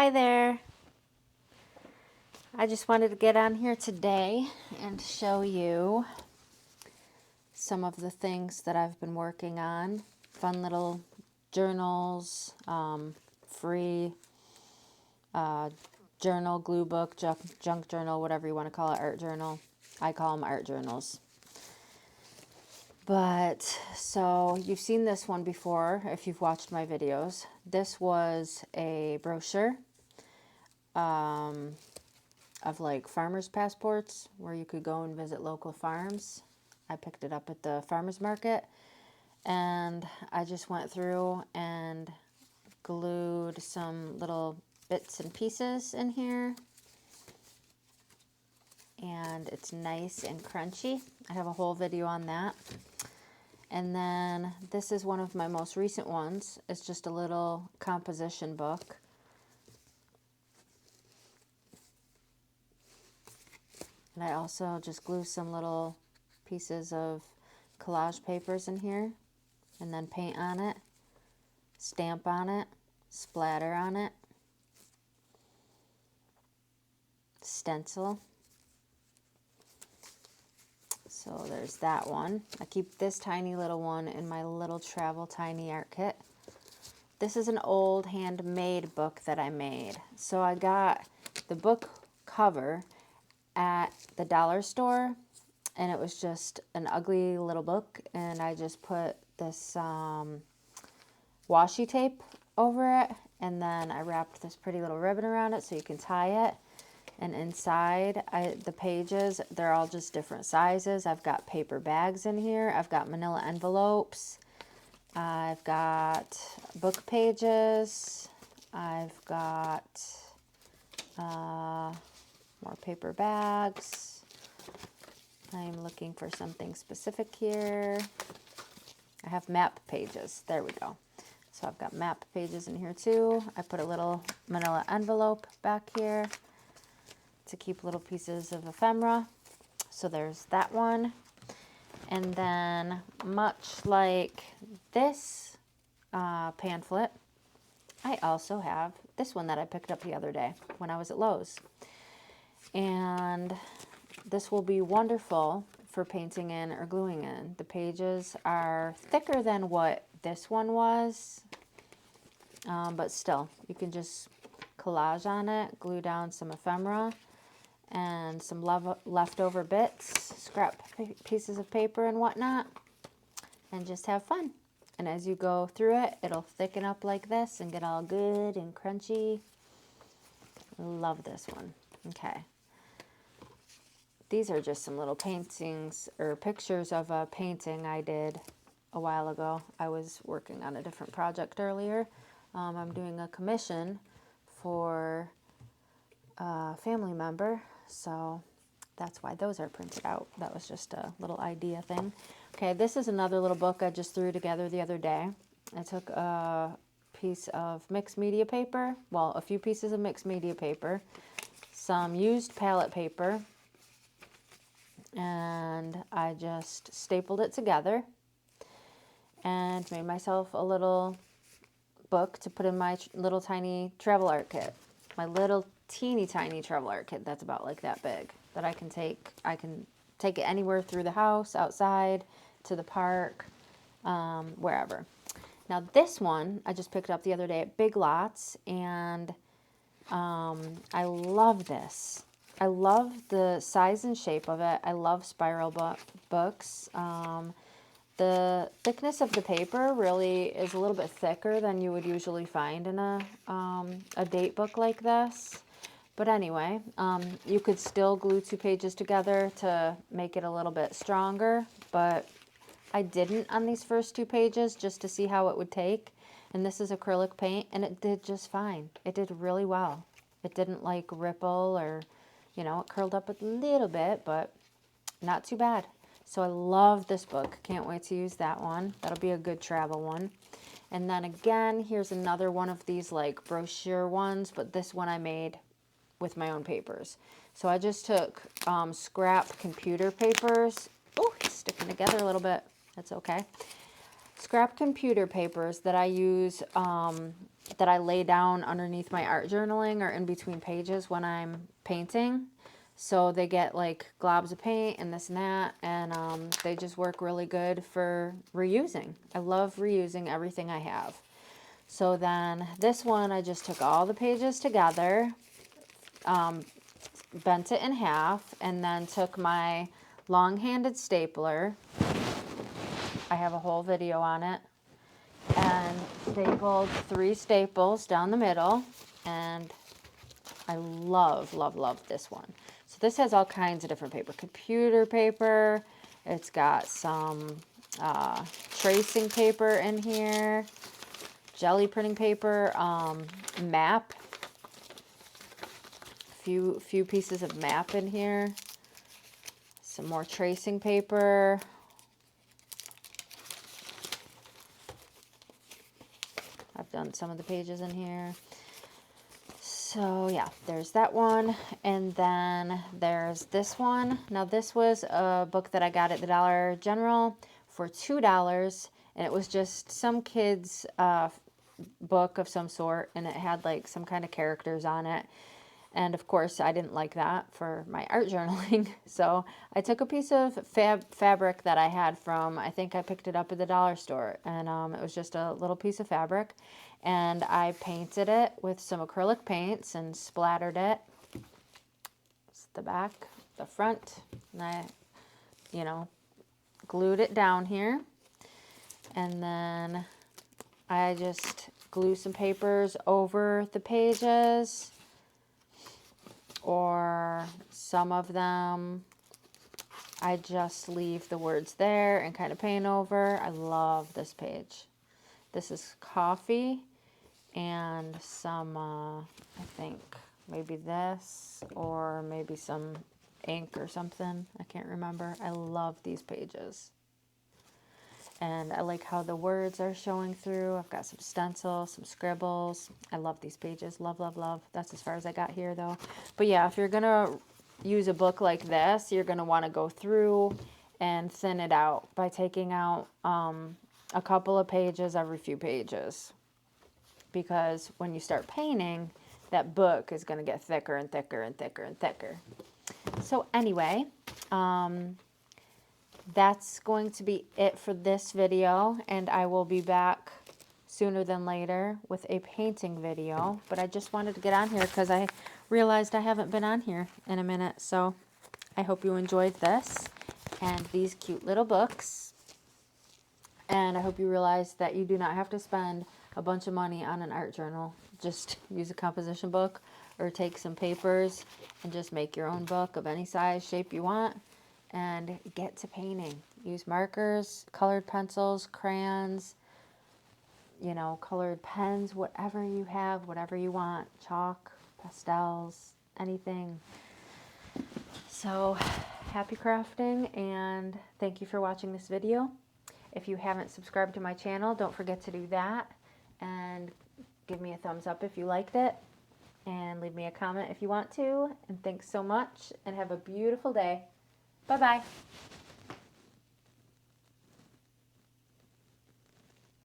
Hi there. I just wanted to get on here today and show you some of the things that I've been working on. Fun little journals, free journal, glue book, junk journal, whatever you want to call it, art journal. I call them art journals. But, so you've seen this one before if you've watched my videos. This was a brochure of like farmers passports where you could go and visit local farms. I picked it up at the farmers market and I just went through and glued some little bits and pieces in here, and it's nice and crunchy. I have a whole video on that. And then this is one of my most recent ones. It's just a little composition book. And I also just glue some little pieces of collage papers in here and then paint on it, stamp on it, splatter on it, stencil. So there's that one. I keep this tiny little one in my little travel tiny art kit. This is an old handmade book that I made. So I got the book cover at the dollar store, and it was just an ugly little book, and I just put this washi tape over it, and then I wrapped this pretty little ribbon around it so you can tie it. And inside the pages, they're all just different sizes. I've got paper bags in here. I've got manila envelopes. I've got book pages. I've got more paper bags. I'm looking for something specific here. I have map pages. There we go. So I've got map pages in here too. I put a little manila envelope back here to keep little pieces of ephemera. So there's that one. And then much like this pamphlet, I also have this one that I picked up the other day when I was at Lowe's. And this will be wonderful for painting in or gluing in. The pages are thicker than what this one was, but still, you can just collage on it, glue down some ephemera and some leftover bits, scrap pieces of paper and whatnot, and just have fun. And as you go through it, it'll thicken up like this and get all good and crunchy. Love this one. Okay. These are just some little paintings or pictures of a painting I did a while ago. I was working on a different project earlier. I'm doing a commission for a family member, so that's why those are printed out. That was just a little idea thing. Okay, this is another little book I just threw together the other day. I took a piece of mixed media paper, well, a few pieces of mixed media paper, some used palette paper, and I just stapled it together and made myself a little book to put in my little tiny travel art kit. My little teeny tiny travel art kit that's about like that big, that I can take it anywhere through the house, outside, to the park, wherever. Now this one I just picked up the other day at Big Lots, and I love this. I love the size and shape of it. I love spiral books. The thickness of the paper really is a little bit thicker than you would usually find in a date book like this. But anyway, you could still glue two pages together to make it a little bit stronger, but I didn't on these first two pages just to see how it would take. And this is acrylic paint, and it did just fine. It did really well. It didn't like ripple or, you know, it curled up a little bit, but not too bad. So I love this book. Can't wait to use that one. That'll be a good travel one. And then again, here's another one of these like brochure ones, but this one I made with my own papers. So I just took scrap computer papers. Oh, it's sticking together a little bit. That's okay. Scrap computer papers that I use that I lay down underneath my art journaling or in between pages when I'm painting. So they get like globs of paint and this and that, and they just work really good for reusing. I love reusing everything I have. So then this one, I just took all the pages together, bent it in half, and then took my long-handed stapler. I have a whole video on it. And stapled 3 staples down the middle. And I love, love, love this one. So this has all kinds of different paper. Computer paper. It's got some tracing paper in here. Jelly printing paper. Map. Few pieces of map in here. Some more tracing paper. I've done some of the pages in here. So yeah, there's that one. And then there's this one. Now this was a book that I got at the Dollar General for $2. And it was just some kid's book of some sort. And it had like some kind of characters on it. And of course, I didn't like that for my art journaling. So I took a piece of fabric that I had from, I think I picked it up at the dollar store. And it was just a little piece of fabric. And I painted it with some acrylic paints and splattered it. It's the back, the front. And I, glued it down here. And then I just glue some papers over the pages. Or some of them, I just leave the words there and kind of paint over. I love this page. This is coffee and some, I think, maybe this or maybe some ink or something. I can't remember. I love these pages. And I like how the words are showing through. I've got some stencils, some scribbles. I love these pages. Love, love, love. That's as far as I got here, though. But yeah, if you're going to use a book like this, you're going to want to go through and thin it out by taking out a couple of pages every few pages. Because when you start painting, that book is going to get thicker and thicker and thicker and thicker. So anyway, that's going to be it for this video, and I will be back sooner than later with a painting video. But I just wanted to get on here because I realized I haven't been on here in a minute. So I hope you enjoyed this and these cute little books. And I hope you realize that you do not have to spend a bunch of money on an art journal. Just use a composition book or take some papers and just make your own book of any size, shape you want. And get to painting. Use markers, colored pencils, crayons, colored pens, whatever you have, whatever you want. Chalk, pastels, anything. So, happy crafting, and thank you for watching this video. If you haven't subscribed to my channel, don't forget to do that. And give me a thumbs up if you liked it. And leave me a comment if you want to. And thanks so much, and have a beautiful day. Bye-bye.